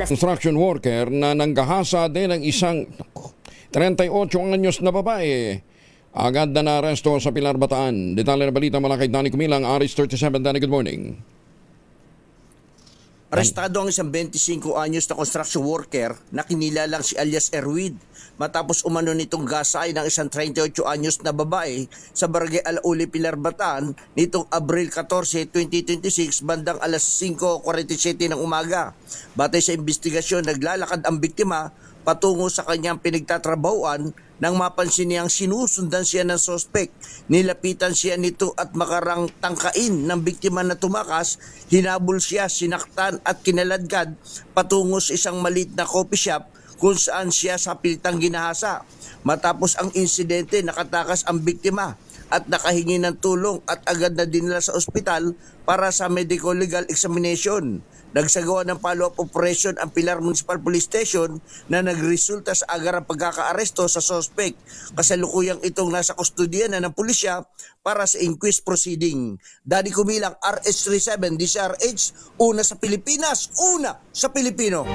construction worker na nanggahasa din ng isang 38 anyos na babae. Agad na naaresto sa Pilar, Bataan. Detalye na balita mula kay Danny Kumilang, Aris 37. Danny, good morning. Arestado ang isang 25 anyos na construction worker na kinilalang si alias Erwid matapos umano nitong gasay ng isang 38 anyos na babae sa Barangay Alauli, Pilar, Bataan nitong Abril 14, 2026 bandang alas 5:47 ng umaga. Batay sa investigasyon, naglalakad ang biktima patungo sa kanyang pinagtatrabahuan nang mapansin niyang sinusundan siya ng sospek. Nilapitan siya nito at makarang tangkain ng biktima na tumakas, hinabol siya, sinaktan at kinaladkad patungo sa isang maliit na coffee shop kung saan siya sa pilitang ginahasa. Matapos ang insidente, nakatakas ang biktima at nakahingi ng tulong at agad na dinala sa ospital para sa medico-legal examination. Nagsagawa ng follow-up operation ang Pilar Municipal Police Station na nagresulta sa agarang pagkakaaresto sa suspect. Kasalukuyang itong nasa kustodiya na ng pulisya para sa inquest proceeding. Danny Kumilang, RS37, DCRH, una sa Pilipinas, una sa Pilipino.